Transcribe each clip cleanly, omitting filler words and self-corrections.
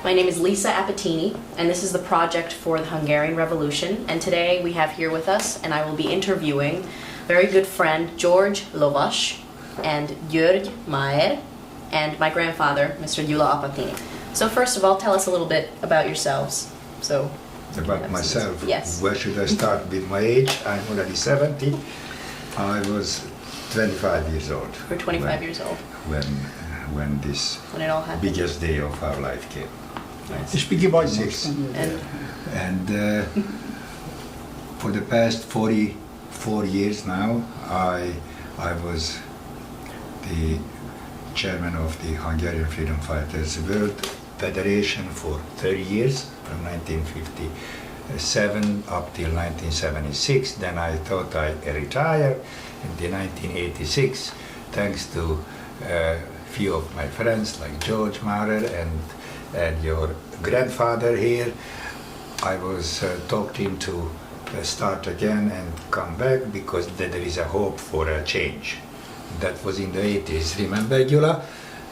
My name is Lisa Apatini, and this is the project for the Hungarian Revolution. And today we have here with us, and I will be interviewing very good friend George Lovas and György Mayer, and my grandfather, Mr. Jules Apatini. So first of all, tell us a little bit about yourselves. About myself? Yes. Where should I start? With my age? I'm already 70. I was 25 years old. We're 25 years old. When this When it all happened. biggest day of our life came. Yes. And for the past 44 years now, I was the chairman of the Hungarian Freedom Fighters World Federation for 30 years, from 1957 up till 1976. Then I thought I'd retire in 1986, thanks to a few of my friends like George Mayer and your grandfather here. I was talked into start again and come back because there is a hope for a change. That was in the 80s, remember, Gyula?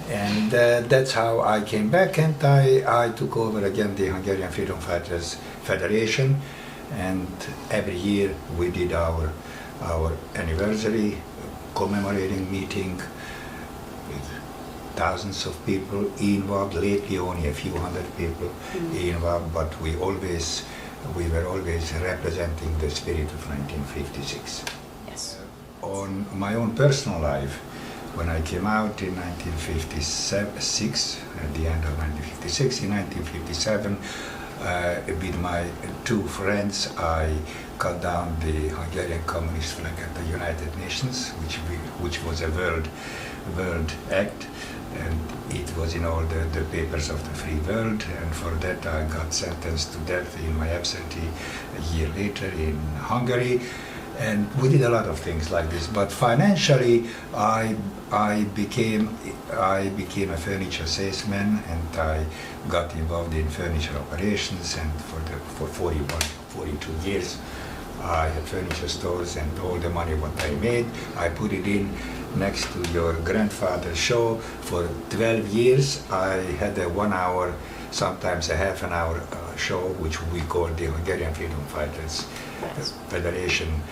And that's how I came back, and I took over again the Hungarian Freedom Fighters Federation, and every year we did our anniversary commemorating meeting with thousands of people involved. Lately only a few hundred people involved, but we were always representing the spirit of 1956. Yes. On my own personal life, when I came out in 1956, at the end of 1956, in 1957, with my two friends, I cut down the Hungarian communist flag at the United Nations, which was a world act, and it was in all the papers of the free world, and for that I got sentenced to death in my absentee a year later in Hungary. And we did a lot of things like this, but financially I became a furniture salesman, and I got involved in furniture operations, and for 42 years I had furniture stores, and all the money what I made, I put it in next to your grandfather's show. For 12 years I had a 1 hour, sometimes a half an hour show, which we called the Hungarian Freedom Fighters Federation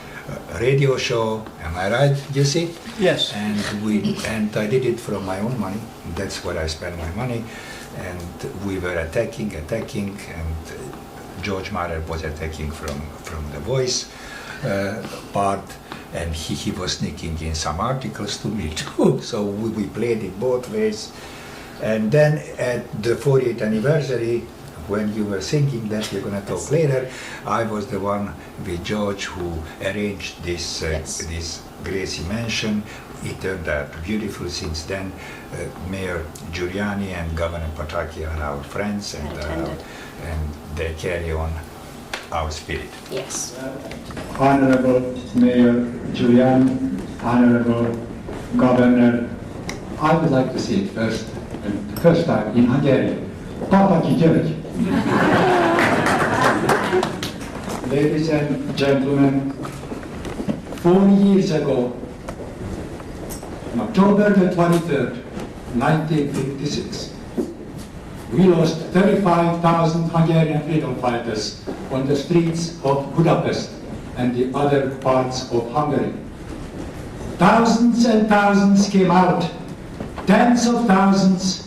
radio show. Am I right, you see? Yes. And I did it from my own money. That's where I spent my money. And we were attacking, and George Mayer was attacking from the voice part, and he was sneaking in some articles to me too. So we played it both ways. And then at the 40th anniversary, when you were thinking that you're going to talk later, I was the one with George who arranged this this Gracie mansion. It turned out beautiful. Since then, Mayor Giuliani and Governor Pataki are our friends, and they carry on our spirit. Yes. Honorable Mayor Giuliani, Honorable Governor, I would like to say it first time in Hungarian. Pataki György. Ladies and gentlemen, 4 years ago, on October the 23rd, 1956, we lost 35,000 Hungarian freedom fighters on the streets of Budapest and the other parts of Hungary. Thousands and thousands came out. Tens of thousands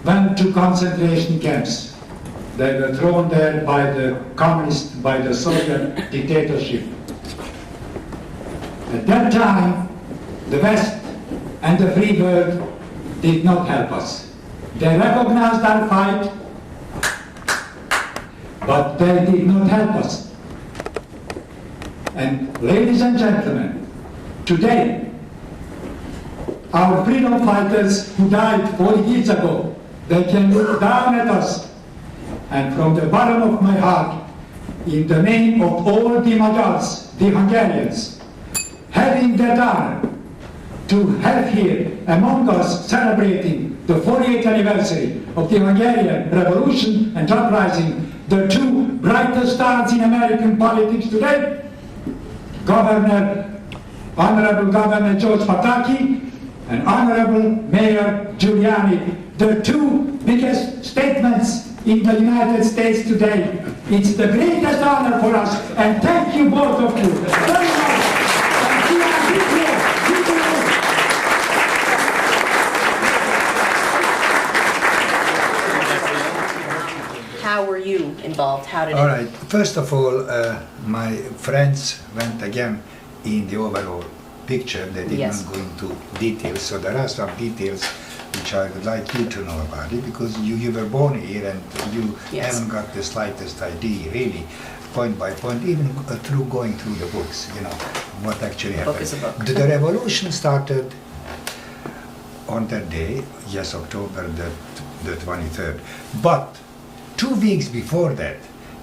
went to concentration camps. They were thrown there by the communist, by the Soviet dictatorship. At that time, the West and the free world did not help us. They recognized our fight, but they did not help us. And ladies and gentlemen, today, our freedom fighters who died 40 years ago, they can look down at us. And from the bottom of my heart, in the name of all the Magyars, the Hungarians, having that honor to have here among us celebrating the 40th anniversary of the Hungarian Revolution and uprising, the two brightest stars in American politics today, Honorable Governor George Pataki and Honorable Mayor Giuliani, the two biggest statements in the United States today. It's the greatest honor for us, and thank you both of you very much. How were you involved? How did All it? right. First of all, my friends went again in the overall picture. They did Yes. not go into details. So there are some details which I would like you to know about it, because you were born here and you Yes. haven't got the slightest idea, really, point by point, even through going through the books, you know, what actually happened. Book is a book. The revolution started on that day, yes, October the 23rd. But 2 weeks before that,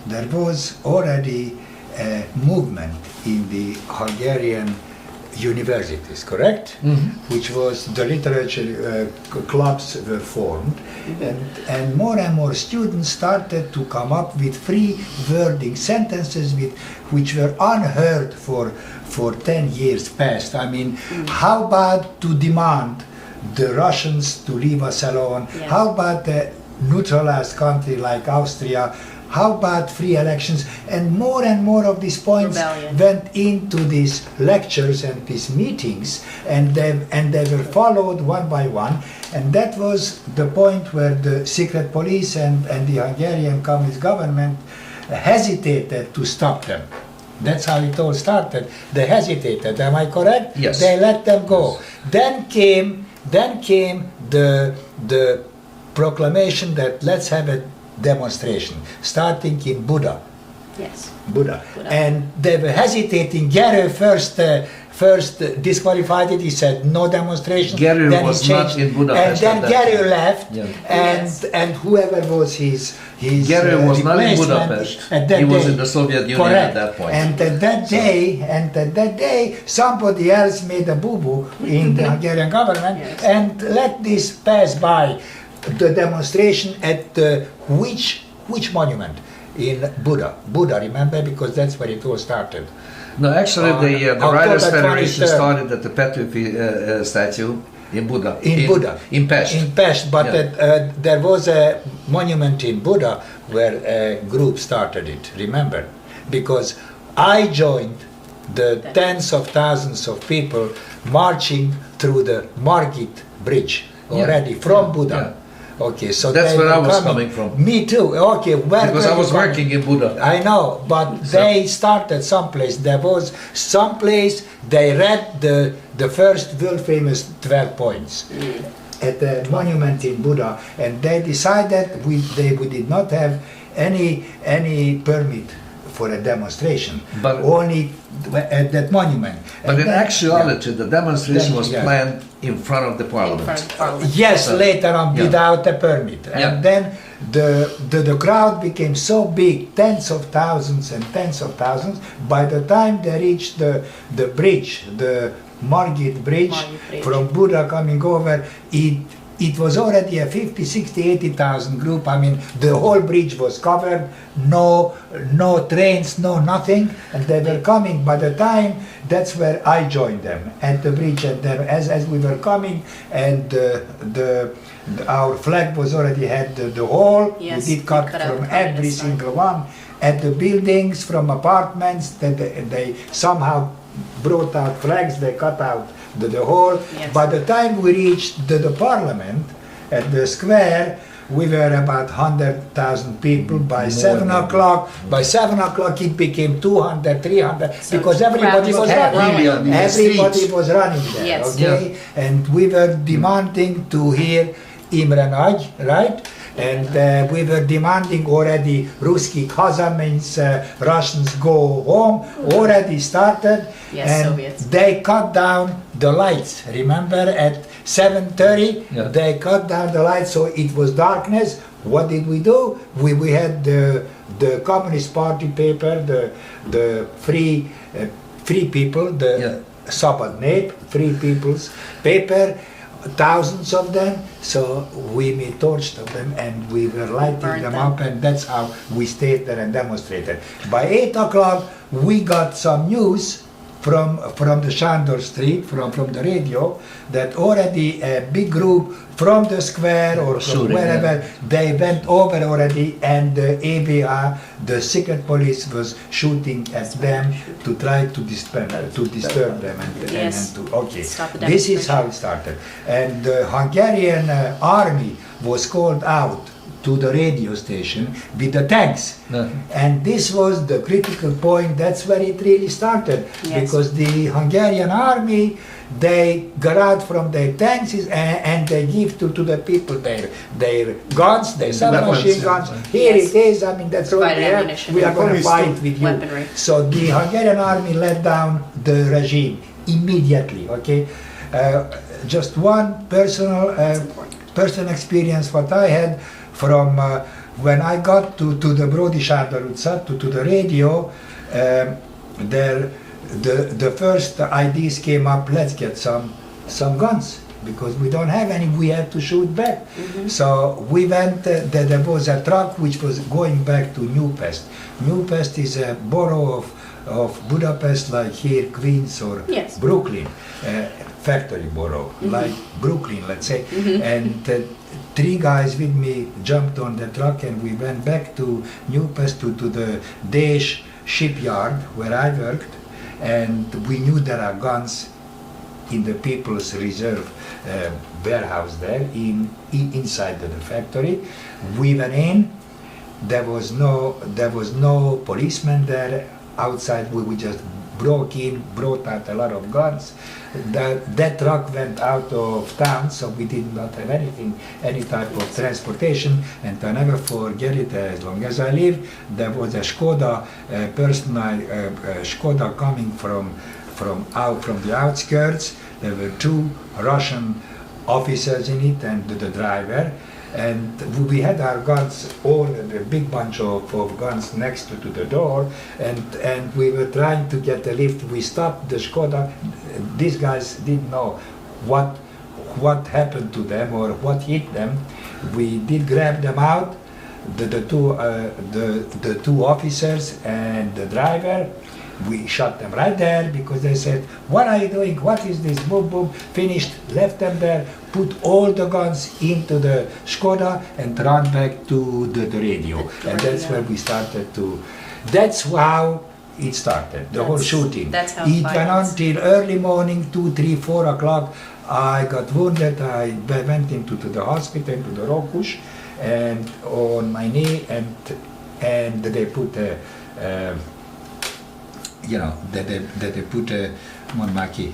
there was already a movement in the Hungarian universities, correct? Which was the literature clubs were formed, and more students started to come up with free wording sentences which were unheard for 10 years past. I mean, how about to demand the Russians to leave us alone? Yes. How about a neutralized country like Austria? How about free elections? And more of these points Rebellion. went into these lectures and these meetings, and they were followed one by one. And that was the point where the secret police and the Hungarian communist government hesitated to stop them. That's how it all started. They hesitated. Am I correct? Yes. They let them go. Then came the proclamation that let's have a demonstration, starting in Buda. Yes. Buda. Buda. And they were hesitating. Gerő first disqualified it. He said no demonstration. Gerő Then he was not changed. in Budapest And then at that Gerő time. left, Yeah. and whoever was his Gerő was not in replacement Budapest. at that He was day. in the Soviet Union Correct. at that point. And at that day, somebody else made a boo-boo in the Hungarian government Yes. and let this pass by. The demonstration at which monument? In Buda. Buda, remember, because that's where it all started. No, actually, the October Writers' Federation 23rd. started at the Petőfi statue in Buda. In Buda. In Pest. In Pest, but Yeah. there was a monument in Buda where a group started it, remember? Because I joined the tens of thousands of people marching through the Margit Bridge already from Buda. Yeah. Okay, so That's they where were I was coming from. Me too. Okay, where Because were I you was coming? working in Buda. I know, but they started someplace. There was someplace they read the first world famous 12 points at the monument in Buda, and they decided we did not have any permit for a demonstration, But- only at that monument. But And in then- actuality, the demonstration was Yeah. planned in front of the In parliament. front of Parliament. Yes, So, later on, yeah. without a permit. Yeah. And then the crowd became so big, tens of thousands and tens of thousands. By the time they reached the bridge, the Margit Bridge, Margit Bridge. from Buda coming over, it was already a 50, 60, 80,000 group. I mean, the whole bridge was covered, no trains, no nothing, and they were coming. By the time, that's where I joined them at the bridge, and then as we were coming, and our flag was already had the whole. Yes, we did cut we cut out from the every communist sign. single one. At the buildings, from apartments, that they somehow brought out flags. They cut out the whole. Yes. By the time we reached the parliament at the square, we were about 100,000 people. By 7 o'clock it became 200, 300, So because the everybody crowd was was running. growing. In the Everybody streets. was running there, Yes. okay? And we were demanding to hear Imre Nagy, right? And we were demanding already Ruski Khaza, means Russians go home, already started. Yes, and Soviets. they cut down the lights. Remember, at 7:30, Yeah. they cut down the lights, so it was darkness. What did we do? We had the Communist Party paper, the free people, the Yeah. Szabad Nép, Free People's paper, thousands of them. So we made torches of them, and we were lighting Burned them them. up, and that's how we stayed there and demonstrated. By 8 o'clock, we got some news from the Sándor Street, from the radio, that already a big group from the square or from Shooting, wherever, yeah. they went over already, and the ABA, the secret police, was shooting at them to try to disturb them Yes. and to, okay. Stop the This is demonstration. how it started. And the Hungarian army was called out to the radio station with the tanks. And this was the critical point. That's where it really started. Yes. Because the Hungarian army, they got out from their tanks and they give to the people their guns, their submachine guns. Here Yes. it is. I mean, that's all Provided we have. ammunition. We are going to fight with you. Weaponry. So the Hungarian army let down the regime immediately. Okay, just one personal experience what I had from when I got to the Brody Sándor utca, to the radio. There, the first ideas came up. Let's get some guns, because we don't have any. We have to shoot back. So we went. There was a truck which was going back to New Pest. New Pest is a borough of Budapest, like here Queens or Yes. Brooklyn, factory borough, like Brooklyn, let's say. And three guys with me jumped on the truck, and we went back to New Pest, to the Daesh shipyard where I worked, and we knew there are guns in the People's Reserve warehouse there, inside the factory. We went in. There was no policeman there. Outside, we just broke in, brought out a lot of guns. That truck went out of town, so we did not have any type of transportation. And I never forget it as long as I live. There was a Skoda, personal Skoda coming from the outskirts. There were two Russian officers in it and the driver. And we had our guns, all a big bunch of guns next to the door, and we were trying to get a lift. We stopped the Skoda. These guys didn't know what happened to them or what hit them. We did grab them out, the two officers and the driver. We shot them right there, because they said, "What are you doing? What is this?" Boom, boom. Finished, left them there, put all the guns into the Skoda and ran back to the radio. And that's where we started to. That's how it started, the whole shooting. That's how it violence. went on till early morning, 2, 3, 4 o'clock. I got wounded. I went into the hospital, to the Rokush, and on my knee, and they put a. They put a monmaki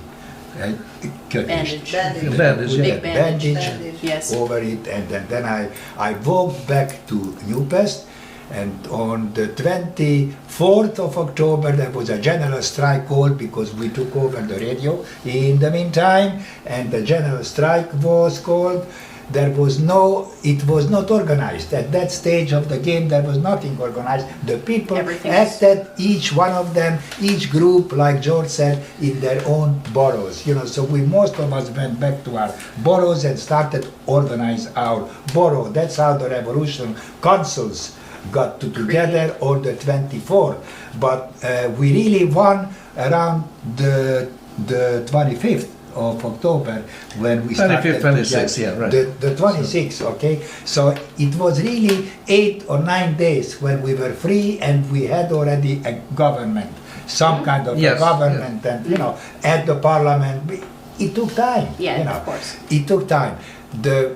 Bandage. Bandage, Big yeah. bandage. Yes. over it, and then I walked back to New Pest, and on the 24th of October there was a general strike called, because we took over the radio in the meantime, and the general strike was called. It was not organized. At that stage of the game, there was nothing organized. The people Everything acted, each one of them, each group, like George said, in their own boroughs. So most of us went back to our boroughs and started organize our borough. That's how the revolution councils got together on the 24th. But we really won around the 25th of October, when we started 25th, 26th, yeah, right. the 26th, okay? So it was really 8 or 9 days when we were free, and we had already a government, some kind of Yes, a government, and at the parliament. It took time. Yeah, of course. It took time. The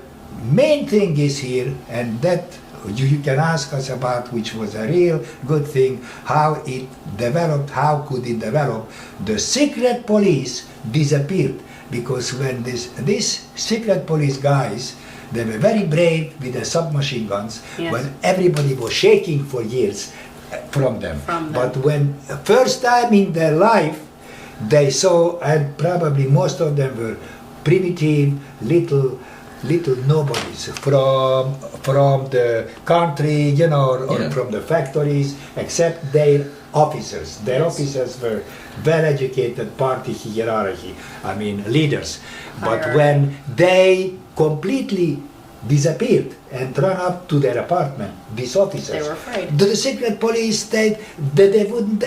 main thing is here, and that you can ask us about, which was a real good thing, how it developed, how could it develop. The secret police disappeared, because when these secret police guys, they were very brave with the submachine guns, Yes. when everybody was shaking for years from them. But when first time in their life they saw, and probably most of them were primitive little nobodies from the country, or from the factories, except their officers. Their officers were well-educated party hierarchy, leaders. But when they completely disappeared and ran up to their apartment, these officers. They were afraid. The secret police, they went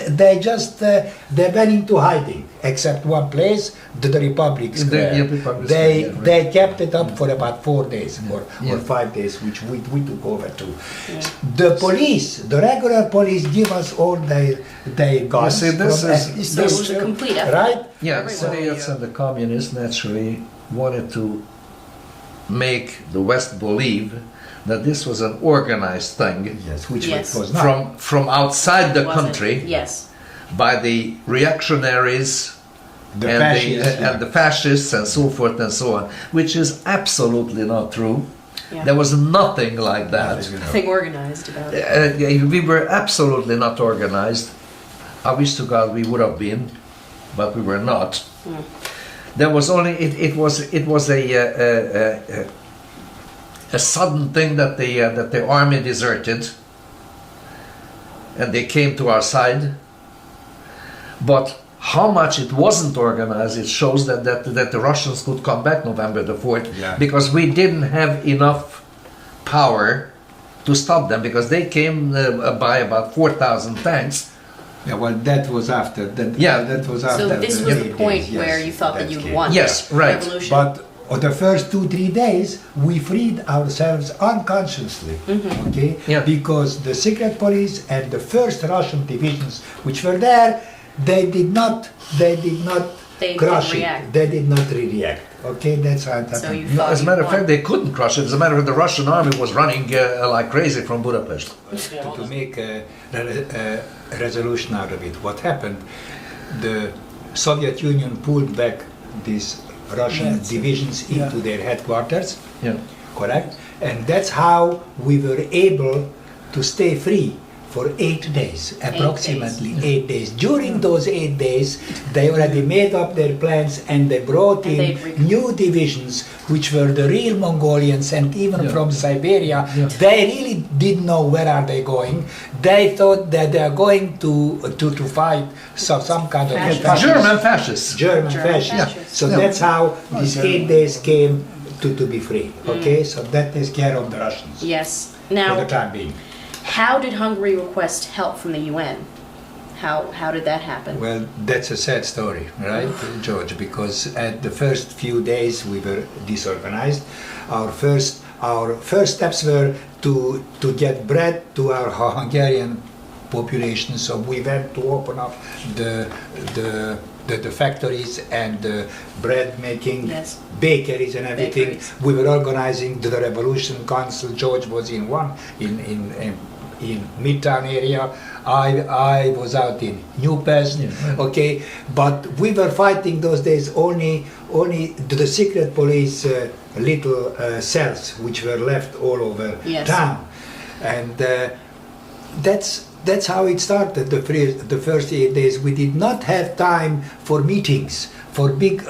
into hiding, except one place, the Republic Square. They kept it up for about 4 days or 5 days, which we took over too. Yeah. The police, the regular police, give us all their guns. You see, this So it was a complete effort. Right? Yeah, Everyone. Soviets and the communists naturally wanted to make the West believe that this was an organized thing Yes, which Yes. was not. from outside the Wasn't- country Yes. by the reactionaries The and, fascists, and the fascists and so forth and so on, which is absolutely not true. Yeah. There was nothing like that. Nothing organized about it. We were absolutely not organized. I wish to God we would have been, but we were not. There was only it was a sudden thing that the army deserted, and they came to our side. But how much it wasn't organized, it shows that the Russians could come back November the 4th, because we didn't have enough power to stop them, because they came by about 4,000 tanks. Yeah, well, that was after. That was after. So this was the point days, yes, where you thought that you'd came. won Yes, the right. revolution. But on the first 2-3 days, we freed ourselves unconsciously, okay? Yeah. Because the secret police and the first Russian divisions, which were there, they did not They crush didn't it. react. They did not react. Okay, that's how it So happened. you No, thought as a you matter of won. fact, they couldn't crush it. As a matter of fact, the Russian army was running like crazy from Budapest. To make a resolution out of it, what happened? The Soviet Union pulled back these Russian divisions into their headquarters, Yeah. correct? And that's how we were able to stay free for 8 days, approximately 8 days. During those 8 days, they already made up their plans and they brought And in new divisions, which were the real Mongolians, and even from Siberia. They really didn't know where are they going. They thought that they are going to fight some kind of Fascists. German fascists. German fascists. fascists. So that's how these 8 days came to be free. Okay, so that takes care of the Russians Yes. for the Now, time being. how did Hungary request help from the UN? How did that happen? Well, that's a sad story, right, George? Because at the first few days we were disorganized. Our first steps were to get bread to our Hungarian population. So we went to open up the factories and the bread making bakeries and everything. Bakeries. We were organizing the Revolution Council. George was in one in Midtown area. I was out in New Pest, okay, but we were fighting those days only the secret police little cells which were left all over town, and that's how it started. The first 8 days we did not have time for meetings, for big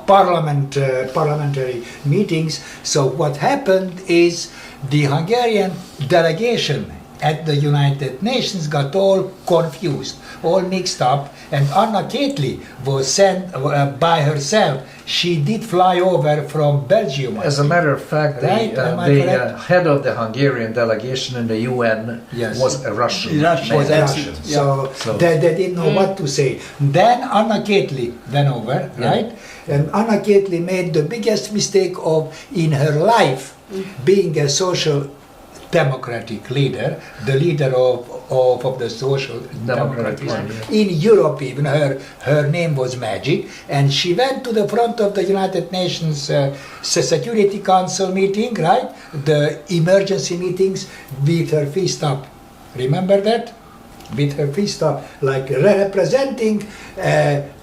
parliamentary meetings. So what happened is the Hungarian delegation at the United Nations got all confused, all mixed up, and Anna Ketley was sent by herself. She did fly over from Belgium. As a matter of fact, Right? the head of the Hungarian delegation in the UN was a Russian. Was man. Russian. So they didn't know what to say. Then Anna Ketley went over, right? And Anna Ketley made the biggest mistake in her life, being a social democratic leader, the leader of the social democratic in Europe. Even her name was Magic, and she went to the front of the United Nations Security Council meeting, right? The emergency meetings with her fist up. Remember that? With her fist up, like representing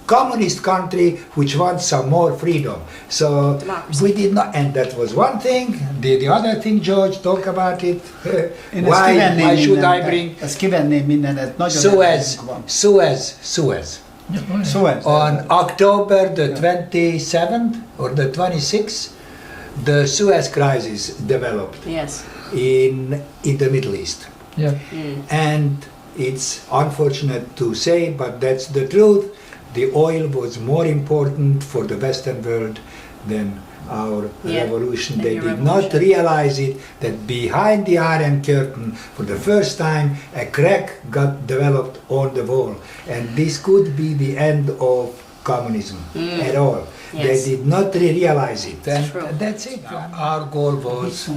communist country which wants some more freedom. So Democracy. we did not, and that was one thing. The other thing, George, talk about it. Why should I bring Ezt kivenném mindenet, nagyon Suez. On October the 27th or the 26th, the Suez crisis developed in the Middle East. Yeah. And it's unfortunate to say, but that's the truth. The oil was more important for the Western world than our Yeah, revolution. than They your did not revolution. realize it, that behind the Iron Curtain, for the first time, a crack got developed on the wall. And this could be the end of communism at all. Yes. They did not realize it. And True. that's it. Our goal was,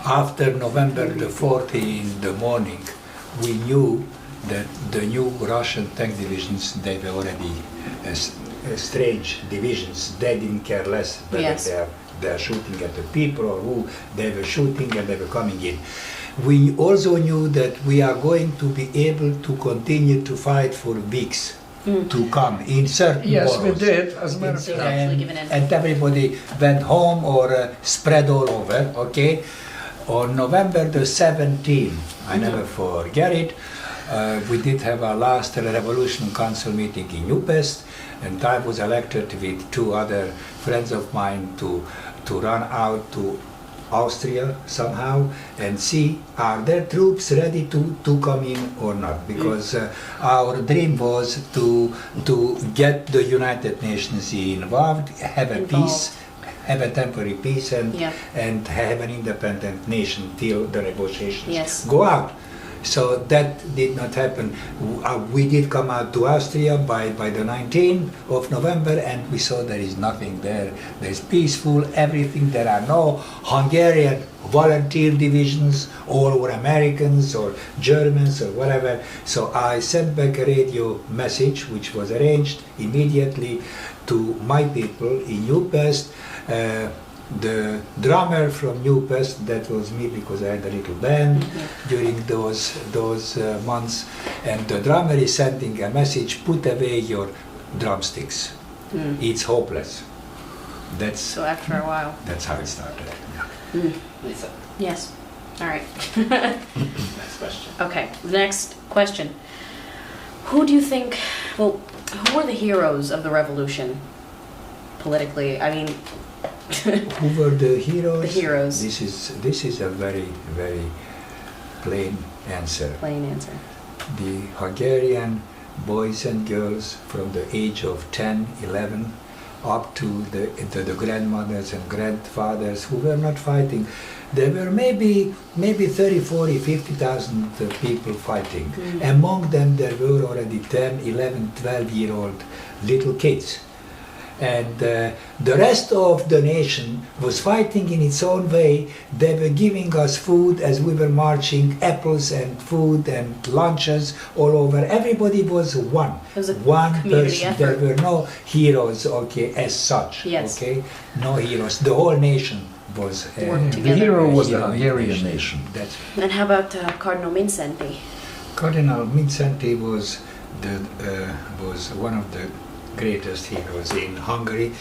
after November the 4th in the morning, we knew that the new Russian tank divisions, they were already strange divisions. They didn't care less whether Yes. they're shooting at the people or who they were shooting, and they were coming in. We also knew that we are going to be able to continue to fight for weeks to come in certain Yes, we boroughs. did. As a matter of So you fact. actually given in. And everybody went home or spread all over, okay? On November the 17th, I never forget it, we did have our last Revolution Council meeting in Upest, and I was elected with two other friends of mine to run out to Austria somehow and see are their troops ready to come in or not, because our dream was to get the United Nations involved, have a peace, have a temporary peace, and Yeah. and have an independent nation till the negotiations Yes. go out. So that did not happen. We did come out to Austria by the 19th of November, and we saw there is nothing there. There's peaceful, everything. There are no Hungarian volunteer divisions or Americans or Germans or whatever. So I sent back a radio message, which was arranged immediately to my people in Upest. The drummer from Upest, that was me, because I had a little band during those months, and the drummer is sending a message: put away your drumsticks. It's hopeless. So after a while. That's how it started. Lisa, Yes. All right. next question. Okay. Next question. Who do you think? Well, who were the heroes of the revolution? Politically, I mean. Who were the heroes? The heroes. This is a very plain answer. Plain answer. The Hungarian boys and girls from the age of 10, 11, up to the grandmothers and grandfathers who were not fighting. There were maybe 30, 40, 50,000 people fighting. Among them there were already 10, 11, 12-year-old little kids. And the rest of the nation was fighting in its own way. They were giving us food as we were marching, apples and food and lunches all over. Everybody was one. It was a one community person. effort. There were no heroes, okay, as such. Yes. Okay, no heroes. The whole nation was Worked The together. hero was the hero Hungarian nation. That's And how about Cardinal Midcenter? Cardinal Midcenter was one of the greatest heroes in Hungary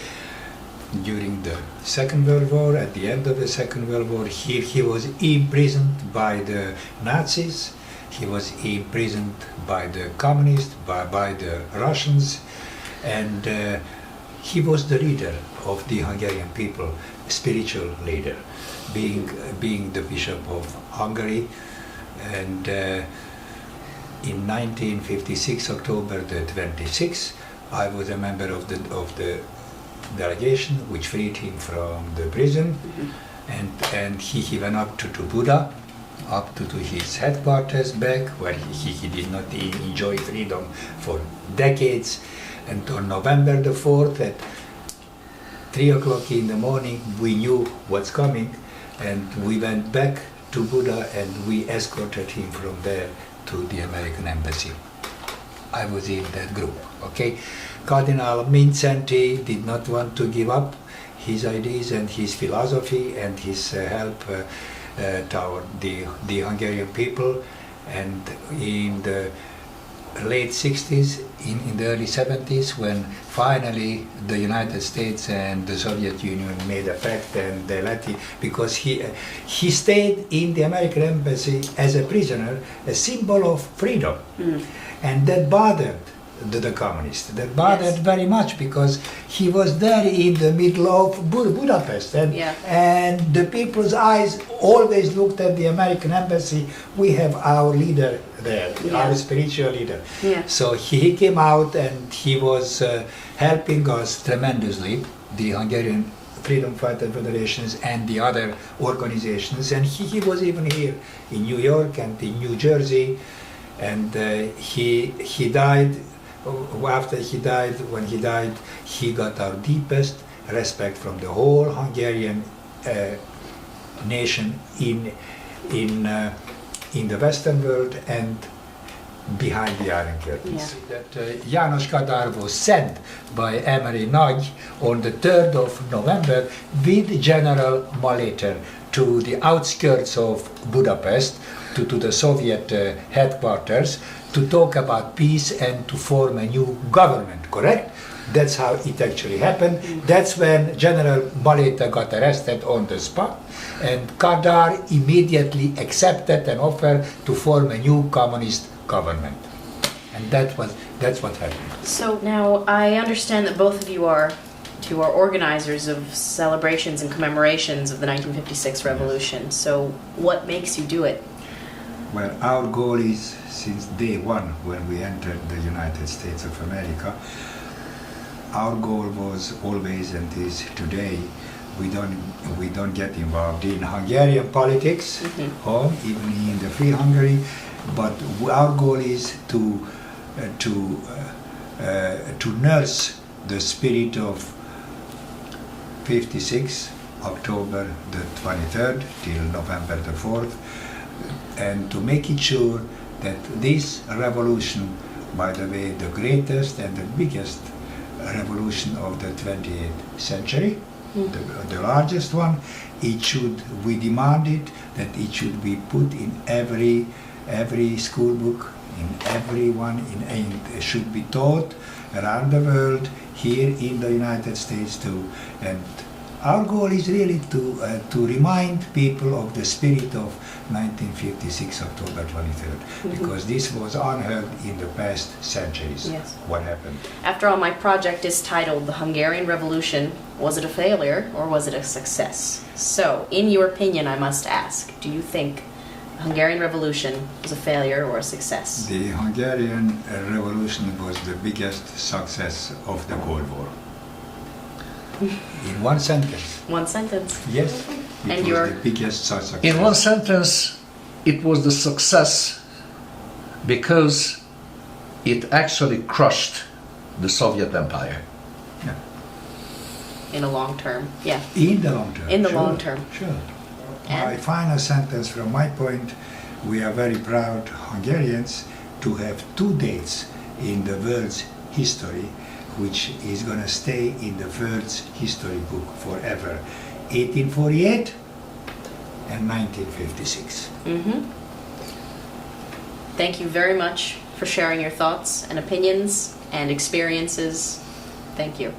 during the Second World War. At the end of the Second World War, he was imprisoned by the Nazis. He was imprisoned by the communists, by the Russians, and he was the leader of the Hungarian people, spiritual leader, being the Bishop of Hungary. And in 1956, October the 26th, I was a member of the delegation which freed him from the prison, and he went up to Buda, up to his headquarters back, where he did not enjoy freedom for decades. And on November the 4th at 3 o'clock in the morning, we knew what's coming, and we went back to Buda and we escorted him from there to the American embassy. I was in that group, okay? Cardinal Midcenter did not want to give up his ideas and his philosophy and his help toward the Hungarian people. And in the late 60s, in the early 70s, when finally the United States and the Soviet Union made a pact and they let him, because he stayed in the American embassy as a prisoner, a symbol of freedom. And that bothered the communists. That bothered very much, because he was there in the middle of Budapest, and the people's eyes always looked at the American embassy. We have our leader there, our spiritual leader. So he came out and he was helping us tremendously, the Hungarian freedom fighter federations and the other organizations. And he was even here in New York and in New Jersey. And he died. When he died, he got our deepest respect from the whole Hungarian nation in the Western world and behind the Iron Curtains. Yeah. That János Kadar was sent by Emery Nagy on the 3rd of November with General Maléter to the outskirts of Budapest, to the Soviet headquarters, to talk about peace and to form a new government, correct? That's how it actually happened. That's when General Maléter got arrested on the spot, and Kadar immediately accepted an offer to form a new communist government. And that's what happened. So now I understand that both of you are organizers of celebrations and commemorations of the 1956 revolution. So what makes you do it? Well, our goal is, since day one when we entered the United States of America, our goal was always and is today, we don't get involved in Hungarian politics, even in the Free Hungary, but our goal is to nurse the spirit of 56, October the 23rd till November the 4th, and to make it sure that this revolution, by the way, the greatest and the biggest revolution of the 20th century, the largest one, we demanded that it should be put in every school book, in everyone, it should be taught around the world, here in the United States too. And our goal is really to remind people of the spirit of 1956, October 23rd, because this was unheard in the past centuries. Yes. What happened? After all, my project is titled The Hungarian Revolution. Was it a failure or was it a success? So, in your opinion, I must ask, do you think the Hungarian Revolution was a failure or a success? The Hungarian Revolution was the biggest success of the Cold War. In one sentence. One sentence. Yes. It And was your- the biggest success. In one sentence, it was the success because it actually crushed the Soviet Empire. Yeah. In a long term, yeah. In the long term. In the sure, long term. Sure. And- My final sentence from my point, we are very proud Hungarians to have two dates in the world's history which is going to stay in the world's history book forever. 1848 and 1956. Thank you very much for sharing your thoughts and opinions and experiences. Thank you.